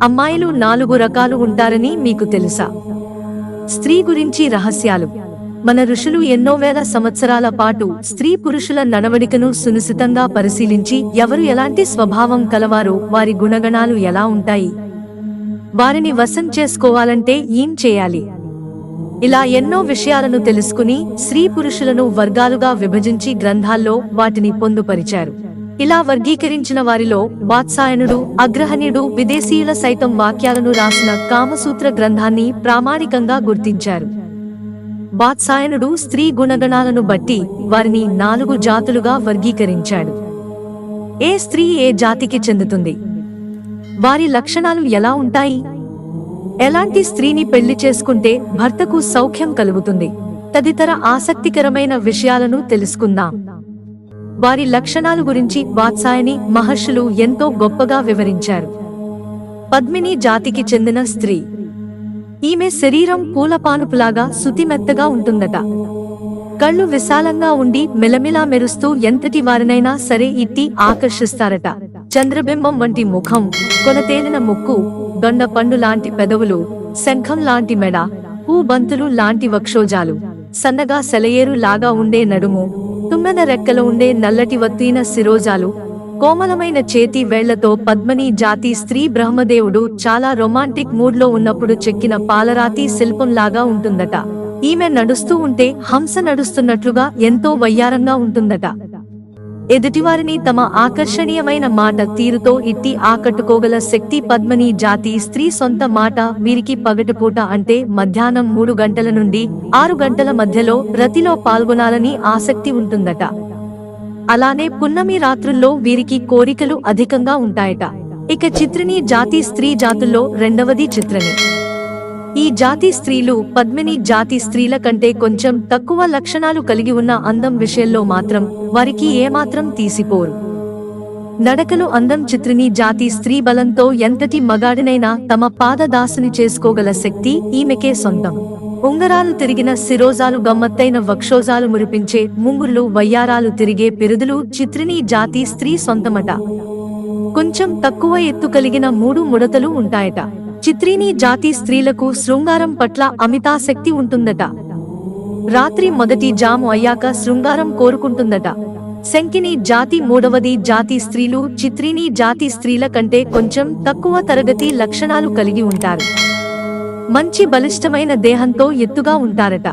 అమ్మాయిలు 4 రకాలు ఉంటారని మీకు తెలుసా? స్త్రీ గురించి రహస్యాలు. మన ఋషులు ఎన్నో వేల సంవత్సరాల పాటు స్త్రీ పురుషుల నడవడికను సునిశితంగా పరిశీలించి ఎవరు ఎలాంటి స్వభావం కలవారో, వారి గుణగణాలు ఎలా ఉంటాయి, వారిని వశం చేసుకోవాలంటే ఏం చేయాలి, ఇలా ఎన్నో విషయాలను తెలుసుకుని స్త్రీ పురుషులను వర్గాలుగా విభజించి గ్రంథాల్లో వాటిని పొందుపరిచారు. ఇలా వర్గీకరించిన వారిలో వాత్సాయనుడు, అగ్రహణ్యుడు, విదేశీయుల సైతం వాక్యాలను రాసిన కామసూత్ర గ్రంథాన్ని ప్రామాణికంగా గుర్తించారు. వాత్సాయనుడు స్త్రీ గుణగణాలను బట్టి వారిని 4 జాతులుగా వర్గీకరించాడు. ఏ స్త్రీ ఏ జాతికి చెందుతుంది, వారి లక్షణాలు ఎలా ఉంటాయి, ఎలాంటి స్త్రీని పెళ్లి చేసుకుంటే భర్తకు సౌఖ్యం కలుగుతుంది, తదితర ఆసక్తికరమైన విషయాలను తెలుసుకుందాం. వారి లక్షణాల గురించి వాత్సాయని మహర్షులు ఎంతో గొప్పగా వివరించారు. పద్మిని జాతికి చెందిన స్త్రీ. ఈమె శరీరం పూలపానుపులాగా శుతిమెత్తగా ఉంటుందట. కళ్ళు విశాలంగా ఉండి మెలమిలా మెరుస్తూ ఎంతటి వారినైనా సరే ఇట్టి ఆకర్షిస్తారట. చంద్రబింబం వంటి ముఖం, కొనతేలిన ముక్కు, దొండ పండు లాంటి పెదవులు, శంఖం లాంటి మెడ, పూబంతులు లాంటి వక్షోజాలు, సన్నగా సెలయేరు లాగా ఉండే నడుము, తుమ్మెద రెక్కలు ఉండే నల్లటి వత్తీన శిరోజాలు, కోమలమైన చేతి వేళ్లతో పద్మిని జాతి స్త్రీ బ్రహ్మదేవుడు చాలా రొమాంటిక్ మూడ్ లో ఉన్నప్పుడు చెక్కిన పాలరాతి శిల్పంలాగా ఉంటుందట. ఈమె నడుస్తూ ఉంటే హంస నడుస్తున్నట్లుగా ఎంతో వయ్యారంగా ఉంటుందట. ఎదుటివారిని తమ ఆకర్షణీయమైన మాట తీరుతో ఇట్టి ఆకట్టుకోగల శక్తి పద్మిని జాతి స్త్రీ సొంత మాట. వీరికి పగటిపూట అంటే మధ్యాహ్నం 3 గంటల నుండి 6 గంటల మధ్యలో రతిలో పాల్గొనాలని ఆసక్తి ఉంటుందట. అలానే పున్నమి రాత్రుల్లో వీరికి కోరికలు అధికంగా ఉంటాయట. ఇక చిత్రిని జాతి స్త్రీ జాతుల్లో రెండవది చిత్రని. ఈ జాతి స్త్రీలు పద్మిని జాతి స్త్రీల కంటే కొంచెం తక్కువ లక్షణాలు కలిగి ఉన్న అందం విషయంలో మాత్రం వారికి ఏమాత్రం తీసిపోరు. నడకలు అందం. చిత్రిని జాతి స్త్రీ బలంతో ఎంతటి మగాడినైనా తమ పాదదాసుని చేసుకోగల శక్తి ఈమెకే సొంతం. ఉంగరాలు తిరిగిన శిరోజాలు, గమ్మత్తైన వక్షోజాలు, మురిపించే ముంగుర్లు, వయ్యారాలు తిరిగే పిరుదులు చిత్రిని జాతి స్త్రీ సొంతమట. కొంచెం తక్కువ ఎత్తు కలిగిన 3 ముడతలు ఉంటాయట. చిత్రిని జాతి స్త్రీలకు శృంగారం పట్ల అమితాసక్తి ఉంటుందట. రాత్రి మొదటి జాము అయ్యాక శృంగారం కోరుకుంటుందట. శంకిని జాతి మూడవది జాతి స్త్రీలు చిత్రిని జాతి స్త్రీల కంటే కొంచెం తక్కువ తరగతి లక్షణాలు కలిగి ఉంటారు. మంచి బలిష్టమైన దేహంతో ఎత్తుగా ఉంటారట.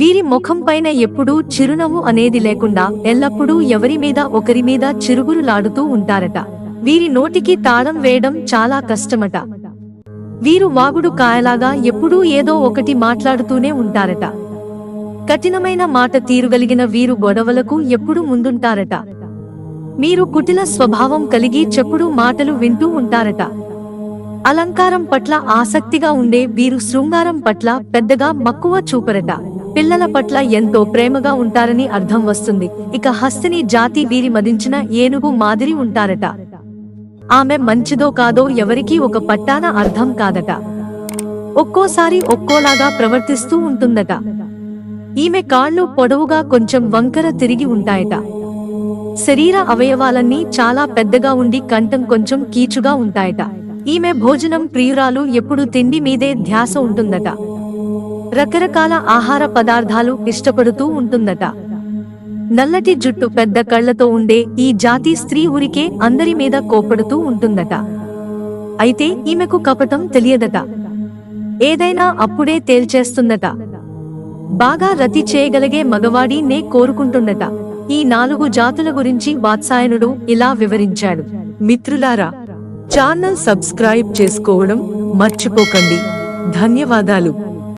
వీరి ముఖం పైన ఎప్పుడూ చిరునవ్వు అనేది లేకుండా ఎల్లప్పుడూ ఎవరి మీద ఒకరి మీద చిరుగురులాడుతూ ఉంటారట. వీరి నోటికి తాళం వేయడం చాలా కష్టమట. వీరు వాగుడు కాయలాగా ఎప్పుడూ ఏదో ఒకటి మాట్లాడుతూనే ఉంటారట. కఠినమైన మాట తీరుగలిగిన వీరు గొడవలకు ఎప్పుడు ముందుంటారట. మీరు కుటిల స్వభావం కలిగి చెప్పుడు మాటలు వింటూ ఉంటారట. అలంకారం పట్ల ఆసక్తిగా ఉండే వీరు శృంగారం పట్ల పెద్దగా మక్కువ చూపరట. పిల్లల పట్ల ఎంతో ప్రేమగా ఉంటారని అర్థం వస్తుంది. ఇక హస్తిని జాతి వీరి మదించిన ఏనుగు మాదిరి ఉంటారట. ఆమె మంచిదో కాదో ఎవరికీ ఒక పట్టాన అర్థం కాదట. ఒక్కోసారి ఒక్కోలాగా ప్రవర్తిస్తూ ఉంటుందట. ఈమె కాళ్ళు పొడవుగా కొంచెం వంకర తిరిగి ఉంటాయట. శరీర అవయవాలన్నీ చాలా పెద్దగా ఉండి కంఠం కొంచెం కీచుగా ఉంటాయట. ఈమె భోజనం ప్రియురాలు, ఎప్పుడు తిండి మీదే ధ్యాస ఉంటుందట. రకరకాల ఆహార పదార్థాలు ఇష్టపడుతూ ఉంటుందట. నల్లటి జుట్టు, పెద్ద కళ్లతో ఉండే ఈ జాతి స్త్రీ ఊరికే అందరి మీద కోపడుతూ ఉంటుందట. అయితే ఈమెకు కపటం తెలియదట. ఏదైనా అప్పుడే తేల్చేస్తుందట. బాగా రతి చేయగలిగే మగవాడినే కోరుకుంటుందట. ఈ 4 జాతుల గురించి వాత్సాయనుడు ఇలా వివరించాడు. మిత్రులారా, ఛానల్ సబ్స్క్రైబ్ చేసుకోవడం మర్చిపోకండి. ధన్యవాదాలు.